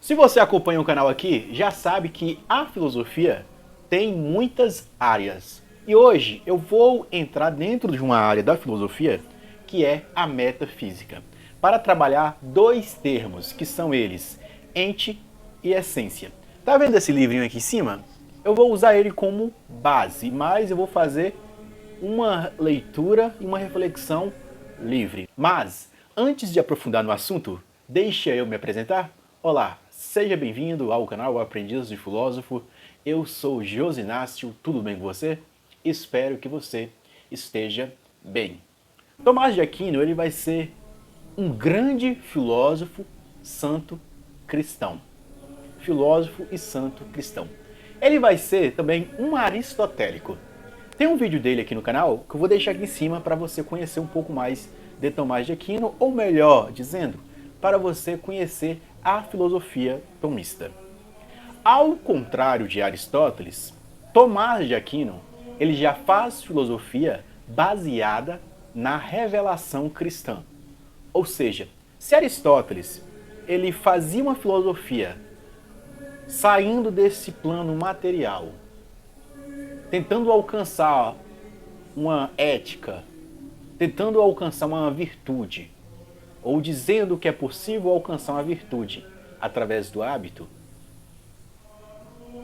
Se você acompanha o canal aqui, já sabe que a filosofia tem muitas áreas. E hoje eu vou entrar dentro de uma área da filosofia que é a metafísica, para trabalhar dois termos, que são eles, ente e essência. Tá vendo esse livrinho aqui em cima? Eu vou usar ele como base, mas eu vou fazer uma leitura e uma reflexão livre. Mas, antes de aprofundar no assunto, deixa eu me apresentar. Olá, seja bem-vindo ao canal Aprendiz de Filósofo. Eu sou Josinácio, tudo bem com você? Espero que você esteja bem. Tomás de Aquino ele vai ser um grande filósofo, santo cristão. Filósofo e santo cristão. Ele vai ser também um aristotélico. Tem um vídeo dele aqui no canal que eu vou deixar aqui em cima para você conhecer um pouco mais de Tomás de Aquino, ou melhor dizendo, para você conhecer a filosofia tomista. Ao contrário de Aristóteles, Tomás de Aquino ele já faz filosofia baseada na revelação cristã. Ou seja, se Aristóteles ele fazia uma filosofia saindo desse plano material, tentando alcançar uma ética, tentando alcançar uma virtude, ou dizendo que é possível alcançar uma virtude através do hábito,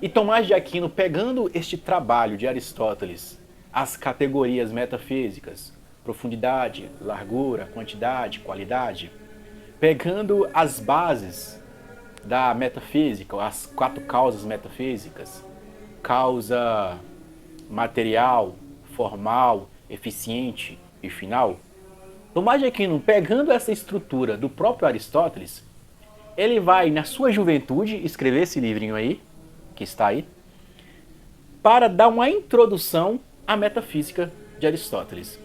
e Tomás de Aquino pegando este trabalho de Aristóteles, as categorias metafísicas, profundidade, largura, quantidade, qualidade, pegando as bases da metafísica, as 4 causas metafísicas, causa material, formal, eficiente e final. Tomás de Aquino, pegando essa estrutura do próprio Aristóteles, ele vai, na sua juventude, escrever esse livrinho aí, que está aí, para dar uma introdução à metafísica de Aristóteles.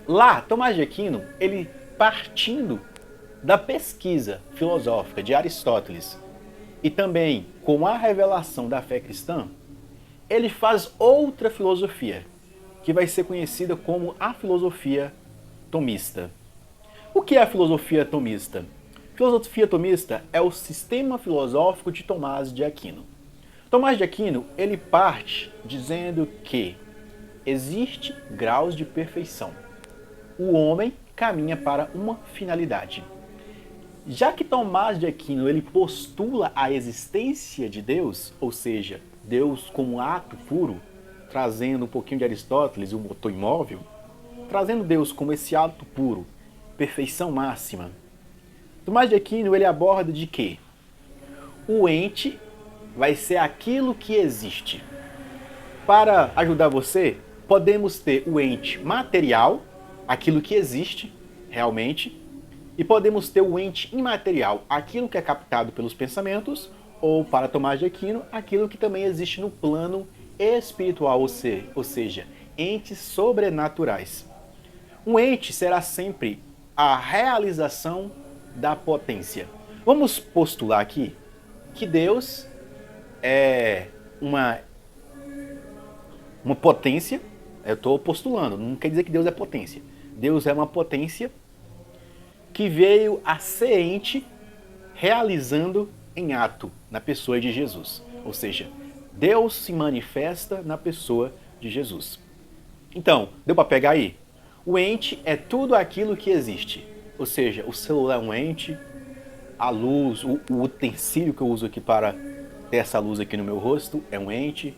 Lá, Tomás de Aquino, ele partindo da pesquisa filosófica de Aristóteles e também com a revelação da fé cristã, ele faz outra filosofia, que vai ser conhecida como a filosofia tomista. O que é a filosofia tomista? Filosofia tomista é o sistema filosófico de Tomás de Aquino. Tomás de Aquino, ele parte dizendo que existe graus de perfeição. O homem caminha para uma finalidade. Já que Tomás de Aquino ele postula a existência de Deus, ou seja, Deus como ato puro, trazendo um pouquinho de Aristóteles, o motor imóvel, trazendo Deus como esse ato puro, perfeição máxima. Tomás de Aquino ele aborda de que o ente vai ser aquilo que existe. Para ajudar você, podemos ter o ente material, aquilo que existe realmente, e podemos ter o ente imaterial, aquilo que é captado pelos pensamentos, ou para Tomás de Aquino, aquilo que também existe no plano espiritual, ou seja, entes sobrenaturais. Um ente será sempre a realização da potência. Vamos postular aqui que Deus é uma potência. Eu estou postulando, não quer dizer que Deus é potência. Deus é uma potência que veio a ser ente realizando em ato na pessoa de Jesus. Ou seja, Deus se manifesta na pessoa de Jesus. Então, deu para pegar aí? O ente é tudo aquilo que existe. Ou seja, o celular é um ente, a luz, o utensílio que eu uso aqui para ter essa luz aqui no meu rosto é um ente,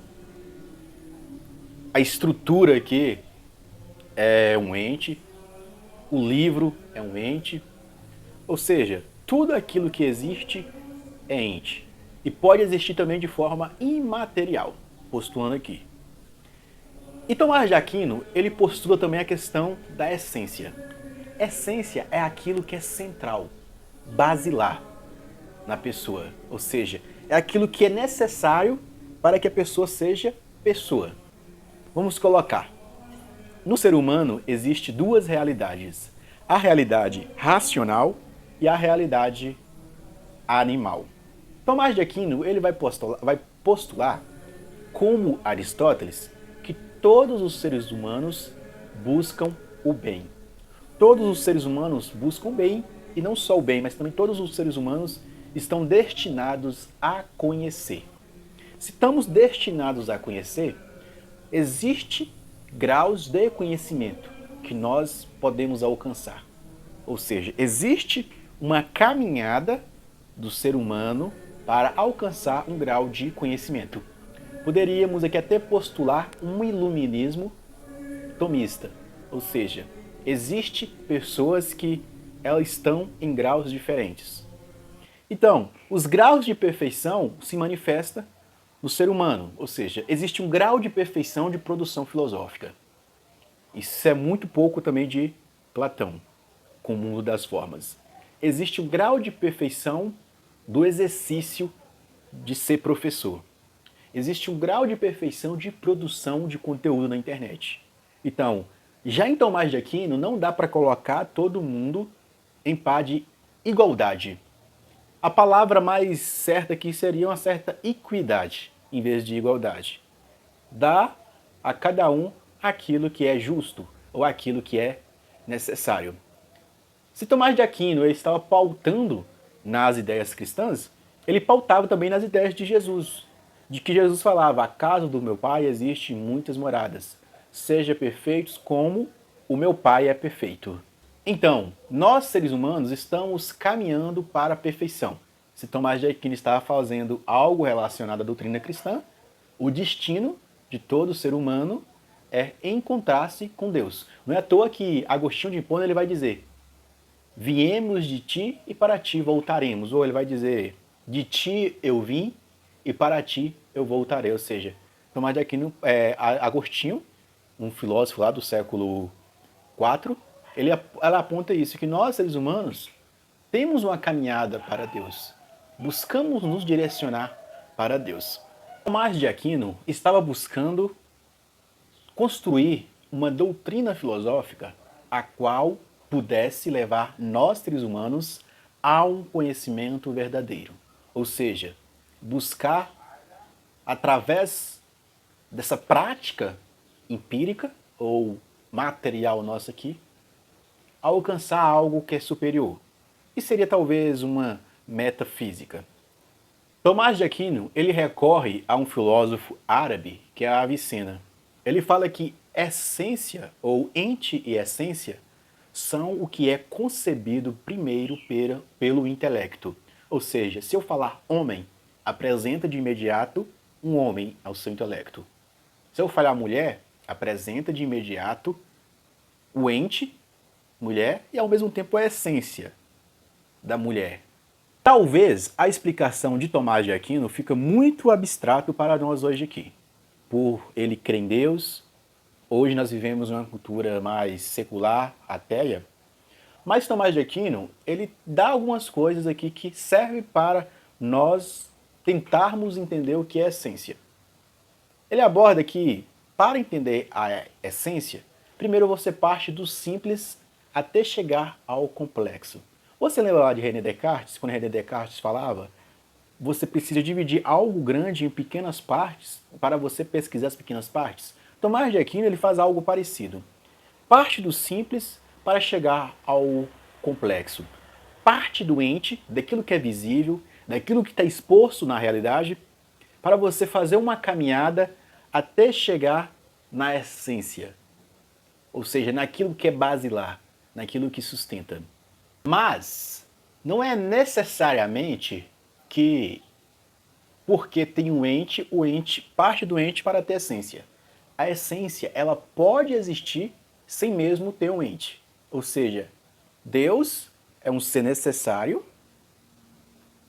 a estrutura aqui é um ente, o livro é um ente, ou seja, tudo aquilo que existe é ente. E pode existir também de forma imaterial, postulando aqui. E Tomás de Aquino, ele postula também a questão da essência. Essência é aquilo que é central, basilar na pessoa, ou seja, é aquilo que é necessário para que a pessoa seja pessoa. Vamos colocar. No ser humano existe 2 realidades. A realidade racional e a realidade animal. Tomás de Aquino ele vai postular, como Aristóteles, que todos os seres humanos buscam o bem. Todos os seres humanos buscam o bem, e não só o bem, mas também todos os seres humanos estão destinados a conhecer. Se estamos destinados a conhecer, existe graus de conhecimento que nós podemos alcançar. Ou seja, existe uma caminhada do ser humano para alcançar um grau de conhecimento. Poderíamos aqui até postular um iluminismo tomista, ou seja, existe pessoas que elas estão em graus diferentes. Então, os graus de perfeição se manifestam no ser humano, ou seja, existe um grau de perfeição de produção filosófica. Isso é muito pouco também de Platão, com o mundo das formas. Existe um grau de perfeição do exercício de ser professor. Existe um grau de perfeição de produção de conteúdo na internet. Então, já em Tomás de Aquino, não dá para colocar todo mundo em par de igualdade. A palavra mais certa aqui seria uma certa equidade, em vez de igualdade. Dá a cada um aquilo que é justo, ou aquilo que é necessário. Se Tomás de Aquino ele estava pautando nas ideias cristãs, ele pautava também nas ideias de Jesus. De que Jesus falava, a casa do meu pai existe muitas moradas. Seja perfeitos como o meu pai é perfeito. Então, nós seres humanos estamos caminhando para a perfeição. Se Tomás de Aquino estava fazendo algo relacionado à doutrina cristã, o destino de todo ser humano é encontrar-se com Deus. Não é à toa que Agostinho de Hipona ele vai dizer, viemos de ti e para ti voltaremos. Ou ele vai dizer, de ti eu vim e para ti eu voltarei. Ou seja, Tomás de Aquino, Agostinho, um filósofo lá do século IV, ela aponta isso, que nós, seres humanos, temos uma caminhada para Deus. Buscamos nos direcionar para Deus. Tomás de Aquino estava buscando construir uma doutrina filosófica a qual pudesse levar nós, seres humanos, a um conhecimento verdadeiro. Ou seja, buscar, através dessa prática empírica ou material nossa aqui, alcançar algo que é superior. E seria talvez uma metafísica. Tomás de Aquino, ele recorre a um filósofo árabe, que é Avicena. Ele fala que essência, ou ente e essência, são o que é concebido primeiro pelo intelecto. Ou seja, se eu falar homem, apresenta de imediato um homem ao seu intelecto. Se eu falar mulher, apresenta de imediato o ente, mulher, e ao mesmo tempo a essência da mulher. Talvez a explicação de Tomás de Aquino fica muito abstrato para nós hoje aqui. Por ele crer em Deus, hoje nós vivemos uma cultura mais secular, ateia, mas Tomás de Aquino, ele dá algumas coisas aqui que servem para nós tentarmos entender o que é essência. Ele aborda que, para entender a essência, primeiro você parte do simples até chegar ao complexo. Você lembra lá de René Descartes, quando René Descartes falava, você precisa dividir algo grande em pequenas partes para você pesquisar as pequenas partes? Tomás de Aquino ele faz algo parecido. Parte do simples para chegar ao complexo. Parte do ente, daquilo que é visível, daquilo que está exposto na realidade, para você fazer uma caminhada até chegar na essência. Ou seja, naquilo que é basilar, naquilo que sustenta. Mas não é necessariamente que, porque tem um ente, o ente parte do ente para ter essência. A essência, ela pode existir sem mesmo ter um ente. Ou seja, Deus é um ser necessário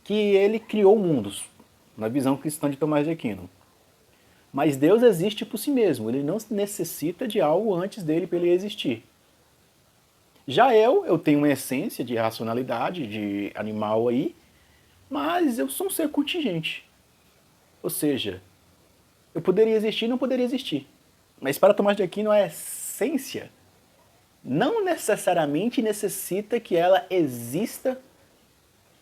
que ele criou mundos, na visão cristã de Tomás de Aquino. Mas Deus existe por si mesmo, ele não necessita de algo antes dele para ele existir. Já eu tenho uma essência de racionalidade, de animal aí, mas eu sou um ser contingente. Ou seja, eu poderia existir e não poderia existir. Mas para Tomás de Aquino, a essência não necessariamente necessita que ela exista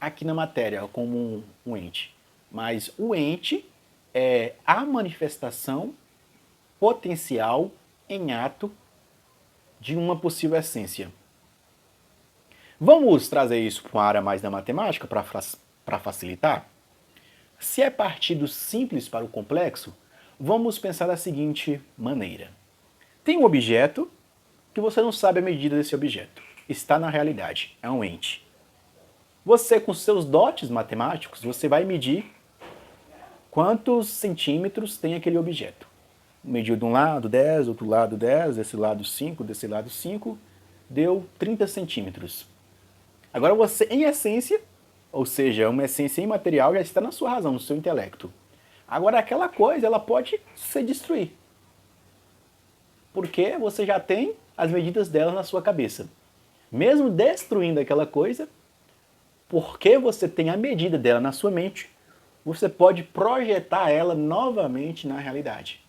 aqui na matéria, como um ente. Mas o ente é a manifestação potencial em ato de uma possível essência. Vamos trazer isso para uma área mais da matemática, para para facilitar? Se é partir do simples para o complexo, vamos pensar da seguinte maneira. Tem um objeto que você não sabe a medida desse objeto. Está na realidade, é um ente. Você, com seus dotes matemáticos, você vai medir quantos centímetros tem aquele objeto. Mediu de um lado 10, do outro lado 10, desse lado 5, desse lado 5, deu 30 centímetros. Agora você, em essência, ou seja, uma essência imaterial, já está na sua razão, no seu intelecto. Agora aquela coisa, ela pode se destruir. Porque você já tem as medidas dela na sua cabeça. Mesmo destruindo aquela coisa, porque você tem a medida dela na sua mente, você pode projetar ela novamente na realidade.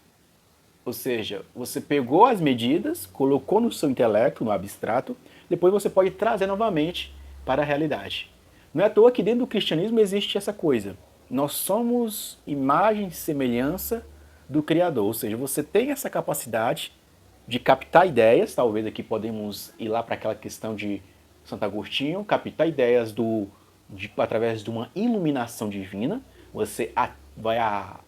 Ou seja, você pegou as medidas, colocou no seu intelecto, no abstrato, depois você pode trazer novamente para a realidade. Não é à toa que dentro do cristianismo existe essa coisa. Nós somos imagem e semelhança do Criador. Ou seja, você tem essa capacidade de captar ideias, talvez aqui podemos ir lá para aquela questão de Santo Agostinho, captar ideias através de uma iluminação divina, você vai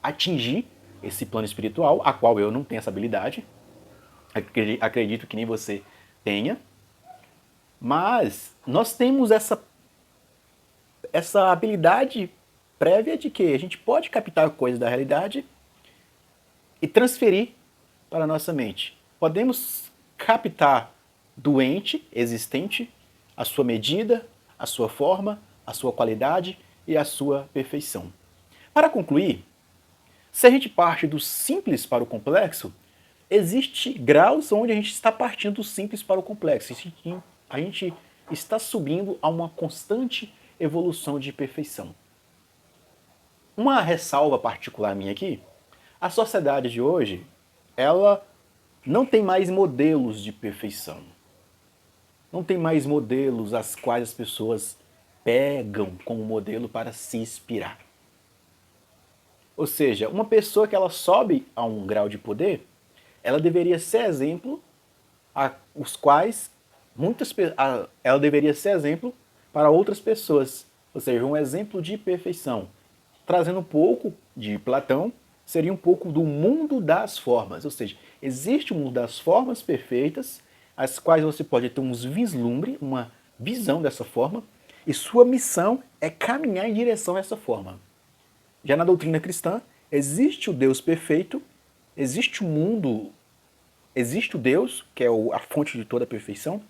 atingir esse plano espiritual, a qual eu não tenho essa habilidade, acredito que nem você tenha, mas nós temos essa habilidade prévia de que a gente pode captar coisas da realidade e transferir para a nossa mente. Podemos captar do ente existente a sua medida, a sua forma, a sua qualidade e a sua perfeição. Para concluir, se a gente parte do simples para o complexo, existe graus onde a gente está partindo do simples para o complexo. A gente está subindo a uma constante evolução de perfeição. Uma ressalva particular minha aqui, a sociedade de hoje, ela não tem mais modelos de perfeição. Não tem mais modelos às quais as pessoas pegam como modelo para se inspirar. Ou seja, uma pessoa que ela sobe a um grau de poder, ela deveria ser exemplo ela deveria ser exemplo para outras pessoas. Ou seja, um exemplo de perfeição. Trazendo um pouco de Platão, seria um pouco do mundo das formas. Ou seja, existe o mundo das formas perfeitas, as quais você pode ter um vislumbre, uma visão dessa forma, e sua missão é caminhar em direção a essa forma. Já na doutrina cristã, existe o Deus perfeito, existe o mundo, existe o Deus, que é a fonte de toda a perfeição,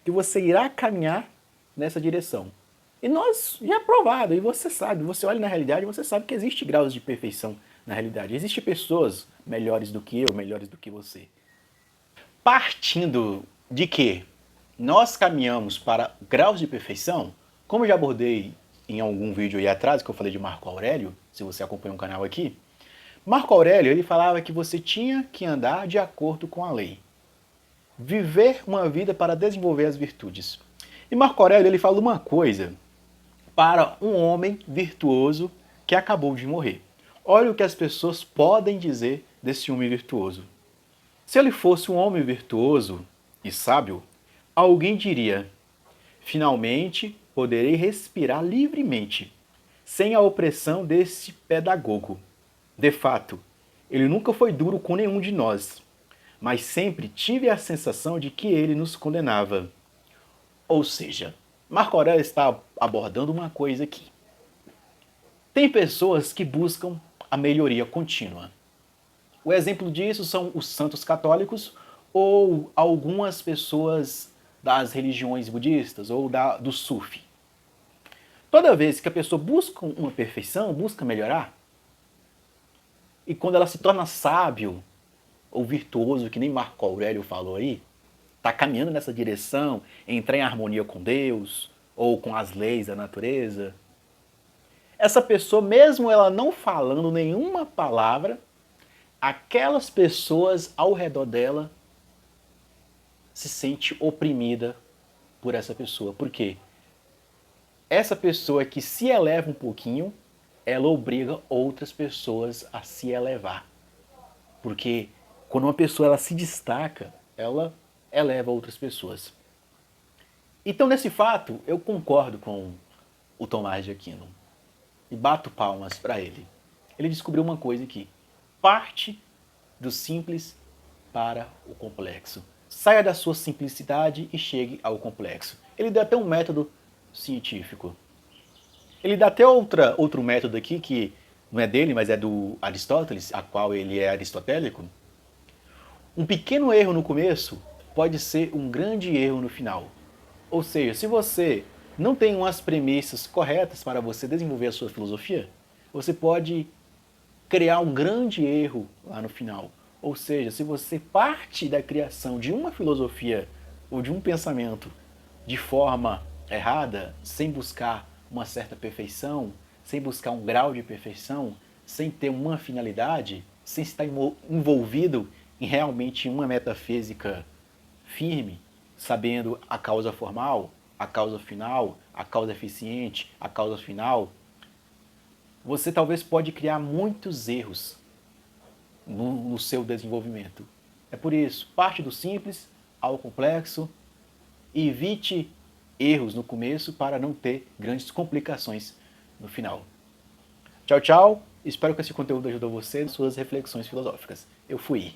que você irá caminhar nessa direção. E nós, já é provado, e você sabe, você olha na realidade, você sabe que existe graus de perfeição na realidade. Existem pessoas melhores do que eu, melhores do que você. Partindo de que nós caminhamos para graus de perfeição, como eu já abordei em algum vídeo aí atrás, que eu falei de Marco Aurélio, se você acompanha o canal aqui, Marco Aurélio ele falava que você tinha que andar de acordo com a lei. Viver uma vida para desenvolver as virtudes. E Marco Aurélio ele fala uma coisa para um homem virtuoso que acabou de morrer. Olha o que as pessoas podem dizer desse homem virtuoso. Se ele fosse um homem virtuoso e sábio, alguém diria: finalmente poderei respirar livremente, sem a opressão desse pedagogo. De fato, ele nunca foi duro com nenhum de nós, mas sempre tive a sensação de que ele nos condenava. Ou seja, Marco Aurélio está abordando uma coisa aqui. Tem pessoas que buscam a melhoria contínua. O exemplo disso são os santos católicos ou algumas pessoas das religiões budistas ou do Sufi. Toda vez que a pessoa busca uma perfeição, busca melhorar, e quando ela se torna sábio ou virtuoso, que nem Marco Aurélio falou aí, está caminhando nessa direção, entrar em harmonia com Deus ou com as leis da natureza, essa pessoa, mesmo ela não falando nenhuma palavra, aquelas pessoas ao redor dela se sente oprimida por essa pessoa. Por quê? Essa pessoa que se eleva um pouquinho, ela obriga outras pessoas a se elevar. Porque quando uma pessoa ela se destaca, ela eleva outras pessoas. Então, nesse fato, eu concordo com o Tomás de Aquino. e bato palmas para ele. Ele descobriu uma coisa aqui. Parte do simples para o complexo. Saia da sua simplicidade e chegue ao complexo. Ele deu até um método científico. Ele dá até outro método aqui, que não é dele, mas é do Aristóteles, a qual ele é aristotélico. Um pequeno erro no começo pode ser um grande erro no final. Ou seja, se você não tem umas premissas corretas para você desenvolver a sua filosofia, você pode criar um grande erro lá no final. Ou seja, se você parte da criação de uma filosofia ou de um pensamento de forma errada, sem buscar uma certa perfeição, sem buscar um grau de perfeição, sem ter uma finalidade, sem estar envolvido em realmente uma metafísica firme, sabendo a causa formal, a causa final, a causa eficiente, a causa final, você talvez pode criar muitos erros no seu desenvolvimento. É por isso, parte do simples ao complexo, e evite erros no começo para não ter grandes complicações no final. Tchau, tchau. Espero que esse conteúdo ajudou você nas suas reflexões filosóficas. Eu fui.